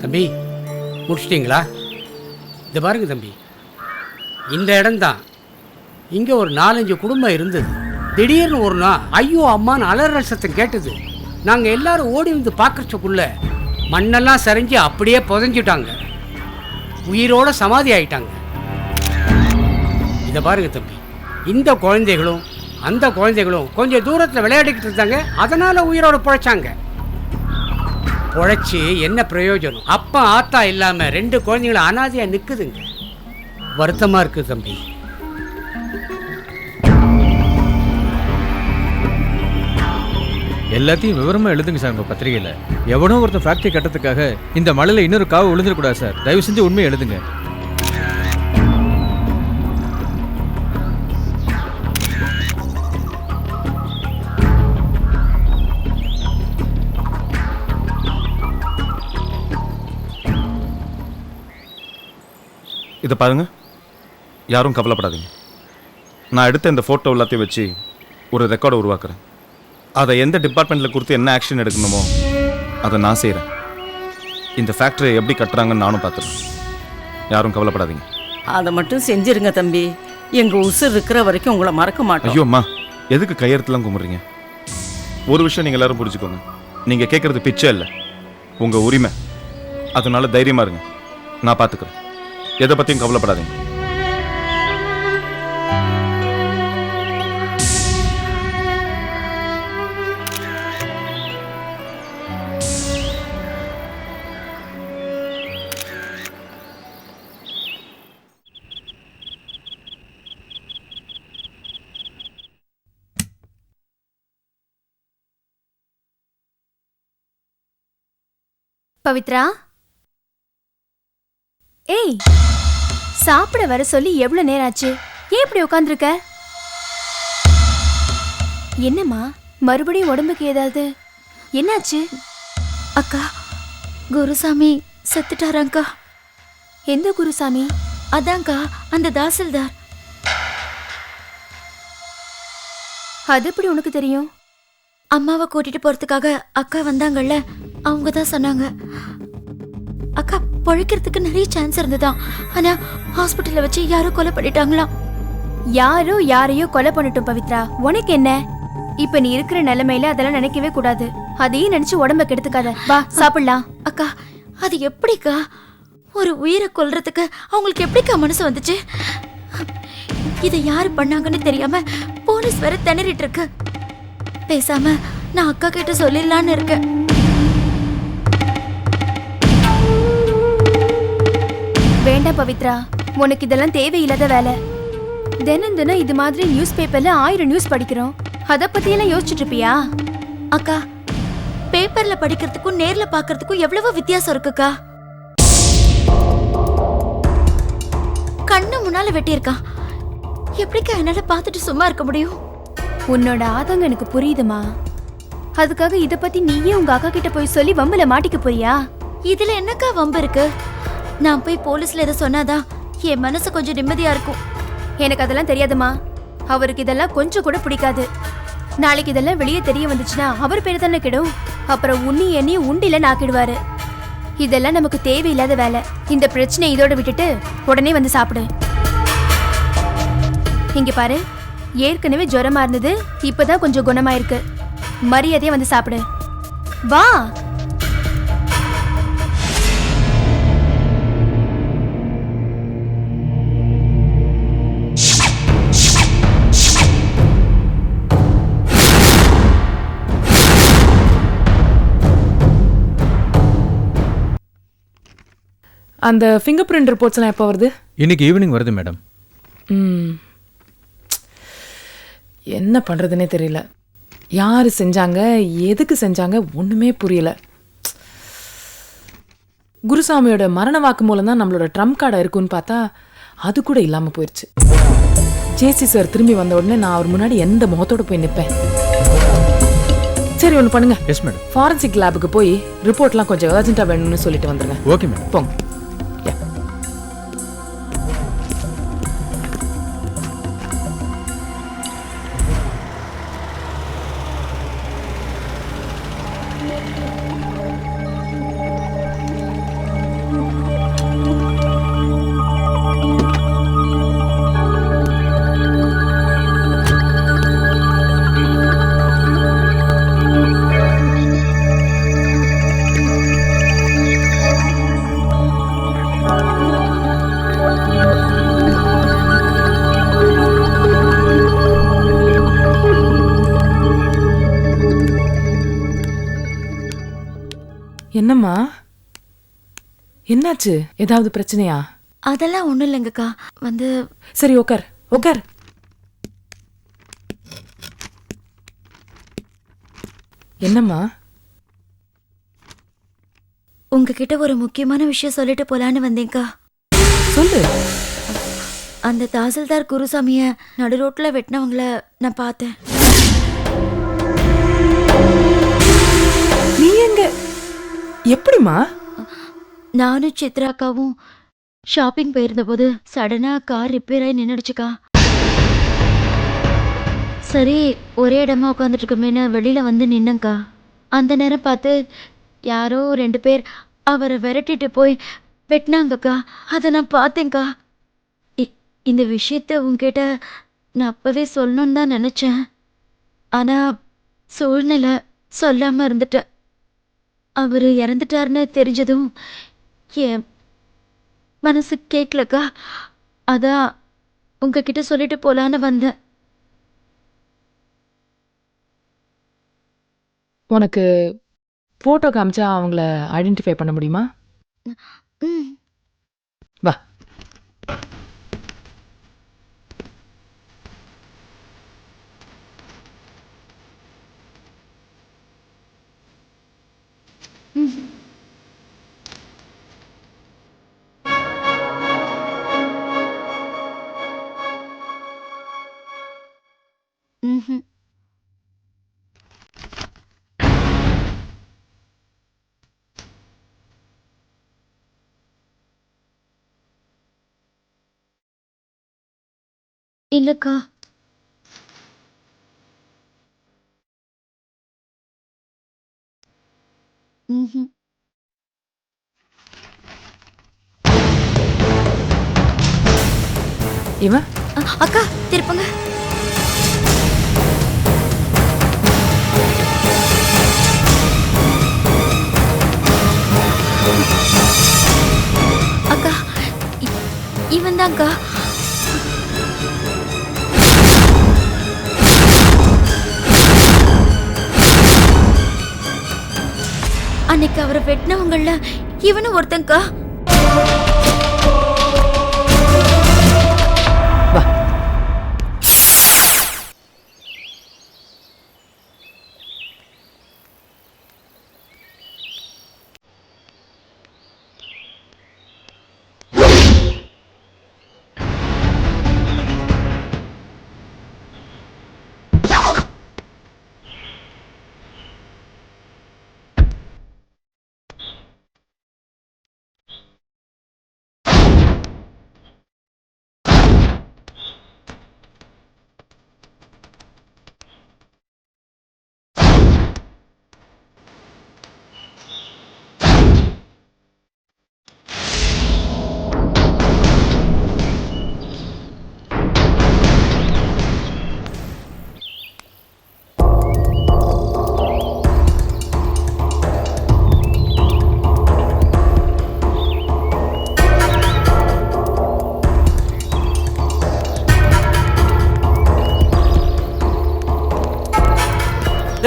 தம்பி முடிச்சிட்டிங்களா? இது பாருங்க தம்பி, இந்த இடம்தான். இங்கே ஒரு 4-5 குடும்பம் இருந்தது. திடீர்னு ஒரு நாள் ஐயோ அம்மான்னு அலறல் சத்தம் கேட்டது. நாங்கள் எல்லாரும் ஓடி வந்து பார்க்கறதுக்குள்ள மண்ணெல்லாம் சரிஞ்சு அப்படியே புதைஞ்சிட்டாங்க. உயிரோட சமாதி ஆயிட்டாங்க. இதை பாருங்க தம்பி, இந்த குழந்தைகளும் அந்த குழந்தைகளும் கொஞ்சம் தூரத்தில் விளையாடிக்கிட்டு இருந்தாங்க. அதனால உயிரோட பிழைச்சாங்க. பிழைச்சி என்ன பிரயோஜனம்? அப்பா ஆத்தா இல்லாமல் 2 குழந்தைங்களும் அனாதையாக நிற்குதுங்க. வருத்தமாக இருக்குது தம்பி. எல்லாத்தையும் விவரமா எழுதுங்க சார் உங்க பத்திரிகையில. எவனோ ஒருத்தர் ஃபேக்டரி கட்டத்துக்காக இந்த மலையில இன்னொரு காவு விழுந்துடக்கூடாது சார். தயவு செஞ்சு உண்மையை எழுதுங்க. இதை பாருங்க, யாரும் கவலைப்படாதீங்க. நான் எடுத்த இந்த ஃபோட்டோ எல்லாத்தையும் வச்சு ஒரு ரெக்கார்டை உருவாக்குறேன். அதை எந்த டிபார்ட்மெண்ட்டில் கொடுத்து என்ன ஆக்ஷன் எடுக்கணுமோ அதை நான் செய்கிறேன். இந்த ஃபேக்டரியை எப்படி கட்டுறாங்கன்னு நானும் பார்த்துறேன். யாரும் கவலைப்படாதீங்க. அதை மட்டும் செஞ்சிருங்க தம்பி. எங்கள் உசுர் இருக்கிற வரைக்கும் உங்களை மறக்க மாட்டோம். ஐயோ அம்மா, எதுக்கு கையெழுத்துலாம் கும்பிட்றீங்க? ஒரு விஷயம் நீங்கள் எல்லாரும் புரிஞ்சுக்கோங்க. நீங்கள் கேட்குறது பிச்சை இல்லை, உங்கள் உரிமை. அதனால தைரியமாக இருங்க, நான் பார்த்துக்கிறேன். எதை பற்றியும் கவலைப்படாதீங்க. பவித்ரா, ஏய், சாப்பிட வர சொல்லி எவ்வளவு நேரம் ஆச்சு? ஏன் இப்படி உட்காந்துருக்க? என்னம்மா, மறுபடியும் உடம்புக்கு ஏதாவது என்னாச்சு? அக்கா, குருசாமி செத்துட்டாராங்க்கா. எந்த குருசாமி? அதான்க்கா, அந்த தாசில்தார். அது எப்படி உனக்கு தெரியும்? அம்மாவை கூட்டிட்டு போறதுக்காக அக்கா வந்தாங்கல்ல, அவங்க தான் சொன்னாங்க. அக்கா பொழைக்கிறதுக்கு நிறைய சான்ஸ் இருந்ததாம். ஆனா ஹாஸ்பிட்டல்ல வச்சு யாரோ கொலை பண்ணிட்டாங்களாம். யாரோ யாரையோ கொலை பண்ணட்டும் பவித்ரா, உனக்கு என்ன? இப்ப நீ இருக்கிற நிலைமையில அதெல்லாம் நினைக்கவே கூடாது. அதையும் நினைச்சு உடம்ப கெடுத்துக்காத. வா சாப்பிடலாம். அக்கா, அது எப்படிக்கா? ஒரு உயிரை கொல்றதுக்கு அவங்களுக்கு எப்படிக்கா மனசு வந்துச்சு? இதை யாரு பண்ணாங்கன்னு தெரியாம போலீஸ் வேற திணறிட்டு இருக்கு. பேசாம நான் அக்கா கிட்ட சொல்லிடலான்னு இருக்கேன். வேண்டாம் பவித்ரா, உனக்கு இதெல்லாம் தேவையில்லாத வேலை. தினம் தினம் இது மாதிரி நியூஸ் பேப்பர்ல 1000 நியூஸ் படிக்கிறோம். அத பத்தி எல்லாம் யோசிச்சுட்டு இருப்பியா? அக்கா, பேப்பர்ல படிக்கிறதுக்கும் நேர்ல பாக்குறதுக்கும் எவ்வளவு வித்தியாசம் இருக்குக்கா. கண்ணு முன்னால வெட்டியிருக்கான். எப்படிக்கா என்னால பார்த்துட்டு சும்மா இருக்க முடியும்? உன்னோட ஆதங்கம் எனக்கு புரியுதுமா. அதுக்காக இத பத்தி நீயே உங்க அக்கா கிட்ட போய் சொல்லி வம்புல மாட்டிக்க போறியா? இதுல என்னக்கா வம்பு இருக்கு? நான் போய் போலீஸ்ல இதை சொன்னாதான் என் மனசு கொஞ்சம் நிம்மதியா இருக்கும். எனக்கு அதெல்லாம் தெரியாதுமா. அவருக்கு இதெல்லாம் கொஞ்சம் கூட பிடிக்காது. நாளைக்கு இதெல்லாம் வெளியே தெரிய வந்துச்சுன்னா அவர் பேரு தானே கெடும். அப்புறம் உன்னி எண்ணி உண்டில நாக்கிடுவாரு. இதெல்லாம் நமக்கு தேவையில்லாத வேலை. இந்த பிரச்சனை இதோட விட்டுட்டு உடனே வந்து சாப்பிடு. இங்க பாரு, ஏற்கனவே ஜுரமா இருந்தது, இப்பதான் கொஞ்சம் குணமாயிருக்கு. மரியாதையா வந்து சாப்பிடு. வா. அந்த ஃபிங்கர் பிரிண்ட் ரிப்போர்ட்ஸ்லாம் எப்போ வருது? இன்னைக்கு ஈவினிங் வருது மேடம். என்ன பண்ணுறதுனே தெரியல. யார் செஞ்சாங்க, எதுக்கு செஞ்சாங்க, ஒன்றுமே புரியல. குருசாமியோட மரண வாக்கு மூலம் தான் நம்மளோட ட்ரம்ப் கார்டை இருக்குன்னு பார்த்தா அது கூட இல்லாமல் போயிடுச்சு. ஜேசி சார் திரும்பி வந்த உடனே நான் அவர் முன்னாடி எந்த முகத்தோட போய் நிற்பேன்? சரி, ஒன்று பண்ணுங்க. Yes madam. ஃபாரன்சிக் லேபுக்கு போய் ரிப்போர்ட்லாம் கொஞ்சம் அர்ஜென்ட்டாக வேணும்னு சொல்லிட்டு வந்துடுங்க. Okay madam. போங்க. என்னம்மா என்னாச்சு? ஏதாவது பிரச்சனையா? அதெல்லாம் ஒண்ணும் இல்லைங்கக்கா. சரி உட்கார் உட்கார். என்னம்மா? உங்ககிட்ட ஒரு முக்கியமான விஷயம் சொல்லிட்டு போலான்னு வந்தேங்க்கா. சொல்லு. அந்த தாசில்தார் குருசாமிய நடு ரோட்ல வெட்டினவங்கள நான் பார்த்தேன். நீ எங்க? எப்படிமா? நானும் சித்ராக்காவும் ஷாப்பிங் போயிருந்த போது சடனா கார் ரிப்பேர் ஆகி நின்றுடுச்சுக்கா. சரி ஒரே இடமா உட்காந்துட்டு இருக்கமேனு வெளியில வந்து நின்னங்க்கா. அந்த நேரம் பார்த்து யாரோ 2 பேர் அவரை விரட்டிட்டு போய் வெட்டினாங்கக்கா. அதை நான் பார்த்தேங்க்கா. இந்த விஷயத்த உங்ககிட்ட நான் அப்பவே சொல்லணும்னு தான் நினைச்சேன். ஆனா சூழ்நிலை சொல்லாம இருந்துட்டேன். அவர் இறந்துட்டாருன்னு தெரிஞ்சதும் என் மனசு கேட்கலக்கா. அதான் உங்ககிட்ட சொல்லிட்டு போலான்னு வந்தேன். உனக்கு போட்டோ காமிச்சா அவங்கள ஐடென்டிஃபை பண்ண முடியுமா? ம். வா. ம்ஹும். இல்லக்கா. ம்ஹும். இவன் அக்கா திருப்புங்க. அக்கா இவன் தான்க்கா. அன்னைக்கு அவரை வெட்டினவங்கள இவனும் ஒருத்தன்க்கா. வா.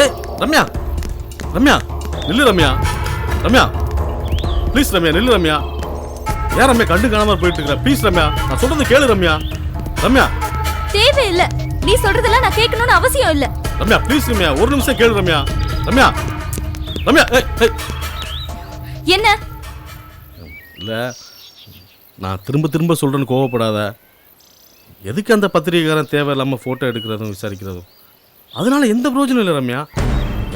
ஏய் ரம்யா, ரம்யா நில்லு ரம்யா. ரம்யா ப்ளீஸ் ரம்யா நில்லு ரம்யா. ஏன் ரம்யா கண்டு காணாம போயிட்டு இருக்கிற? ப்ளீஸ் ரம்யா நான் சொல்றது கேளு ரம்யா. ரம்யா தேவையில்லை. நீ சொல்றதெல்லாம் நான் கேட்கணும்னு அவசியம் இல்லை. ரம்யா ப்ளீஸ் ரம்யா ஒரு நிமிஷம் கேளு ரம்யா. ரம்யா ரம்யா என்ன? இல்ல நான் திரும்ப திரும்ப சொல்றேன்னு கோவப்படாத. எதுக்கு அந்த பத்திரிகைக்காரன் தேவையில்லாம போட்டோ எடுக்கிறதும் விசாரிக்கிறதும்? அதனால எந்த பிரயோஜனம் இல்லை ரம்யா.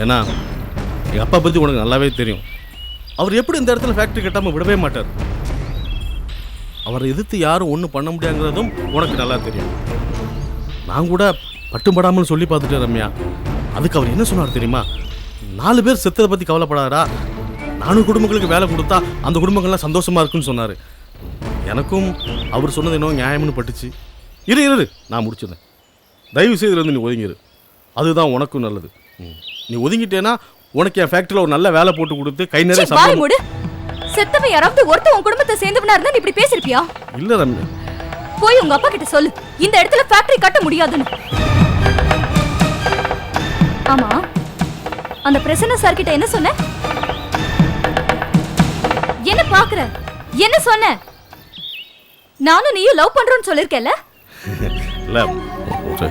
ஏன்னா எங்கள் அப்பா பற்றி உனக்கு நல்லாவே தெரியும். அவர் எப்படி இந்த இடத்துல ஃபேக்ட்ரி கட்டாமல் விடவே மாட்டார். அவரை எதிர்த்து யாரும் ஒன்றும் பண்ண முடியாங்கிறதும் உனக்கு நல்லா தெரியும். நான் கூட பட்டுப்படாமல் சொல்லி பார்த்துட்டேன் ரம்யா. அதுக்கு அவர் என்ன சொன்னார் தெரியுமா? 4 பேர் செத்ததை பற்றி கவலைப்படாதா, 4 குடும்பங்களுக்கு வேலை கொடுத்தா அந்த குடும்பங்கள்லாம் சந்தோஷமா இருக்குன்னு சொன்னார். எனக்கும் அவர் சொன்னது என்னவோ நியாயம்னு பட்டுச்சு. இரு நான் முடிச்சிடுறேன். தயவு செய்து இருந்து நீ ஒதுங்கிரு. அதுதான் உனக்கும் நல்லது. நீ ஒதுங்கிட்டேன்னா உனக்கு என் ஃபேக்டரியில் ஒரு நல்ல வேலை போட்டு கொடுத்து கை நிறைய சம்பளம். செத்தவன் யாராவது ஒருத்தன் உன் குடும்பத்தை சேர்ந்தவனா இருந்தா நீ இப்படி பேசிருப்பியா? இல்ல ரம்யா. போய் உங்க அப்பா கிட்ட சொல்லு இந்த இடத்துல ஃபேக்டரி கட்ட முடியாதுன்னு. ஆமா அந்த பிரசன்ன சார் கிட்ட என்ன சொன்ன? என்ன பாக்குற? என்ன சொன்ன? நானும் நீயும் லவ் பண்றோம்னு சொல்லிருக்கேல்ல? இல்ல ஒரு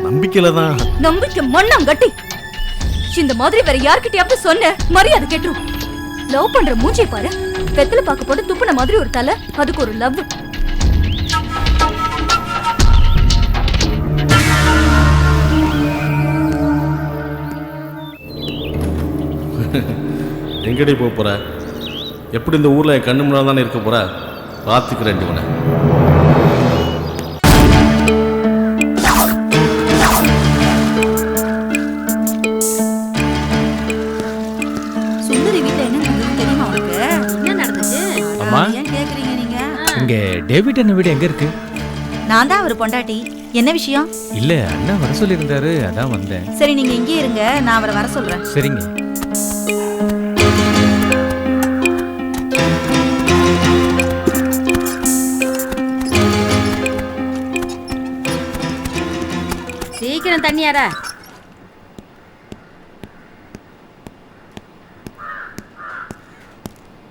நம்பிக்கையில தான். நம்பிக்கை மண்ணம் கட்டி. இந்த மாதிரி வேற யார்கிட்டயாவது சொன்ன மரியாதை கெட்டுரும். லவ் பண்ற மூஞ்சியை பாரு. வெத்தல பாக்க போட்டு துப்புன மாதிரி ஒரு தலை, அதுக்கு ஒரு லவ். எங்கடி போக போற? எப்படி இந்த ஊர்ல என் கண்ணு முன்னாடி தானே இருக்க போற? பார்த்துக்கிறேன் இவனை. சுந்தரி வீட்டுல என்ன நடந்தது தெரியுமா உனக்கு? என்ன நடந்துச்சு? அம்மா. ஏன் கேக்குறீங்க நீங்க? இங்க டேவிட் அண்ணன் வீடு எங்க இருக்கு? நான் தான் அவர் பொண்டாட்டி. என்ன விஷயம்? இல்ல அண்ணா வர சொல்லியிருந்தாரு, அதான் வந்தேன். சரி நீங்க இங்கே இருங்க, நான் அவரை வர சொல்றேன். சரிங்க. சீக்கிரம் தண்ணியாரா.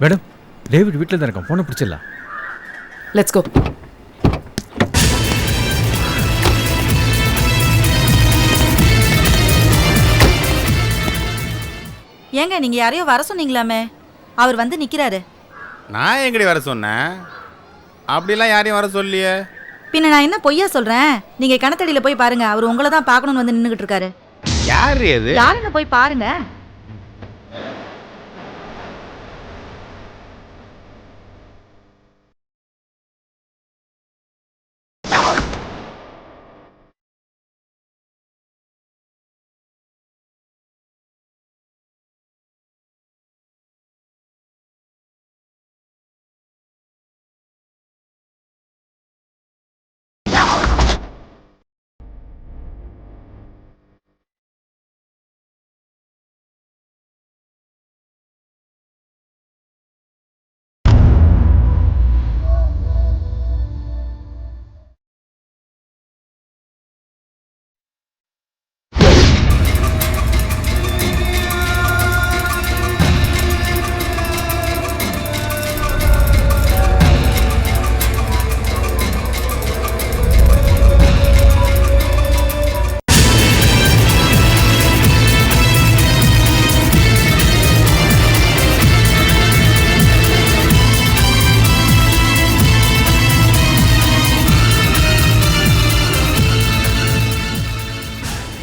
மேடம், டேவிட் வீட்டில் தான் இருக்கான், போனை பிடிச்சிடலாம். Let's go. ஏங்க நீங்க யாரையோ வர சொன்னீங்களாமே, அவர் வந்து நிக்கிறாரு. நான் எங்கடி வர சொன்னேன்? அப்படிலாம் யாரையும் வர சொல்லியே. பின்ன நான் என்ன பொய்யா சொல்றேன்? நீங்க கணத்தடியில போய் பாருங்க, அவர் உங்களை தான் பார்க்கணும்னு வந்து நின்னுகிட்டு இருக்காரு. யாரு அது? யாருன்னு போய் பாருங்க.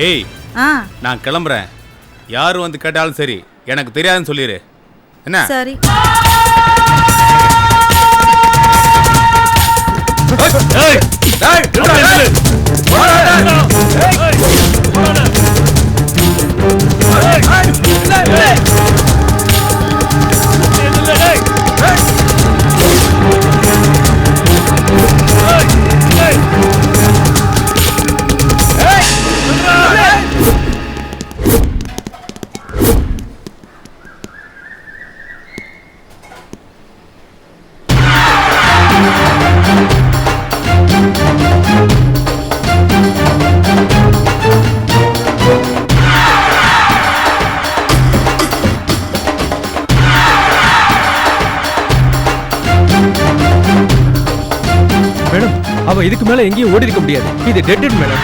ஏய், நான் கிளம்புறேன். யாரு வந்து கேட்டாலும் சரி, எனக்கு தெரியாதுன்னு சொல்லிடு. என்ன? சரி. மேடம், அவ இதுக்கு மேல எங்கேயும் ஓடி இருக்க முடியாது. இது டெட் மேடம்.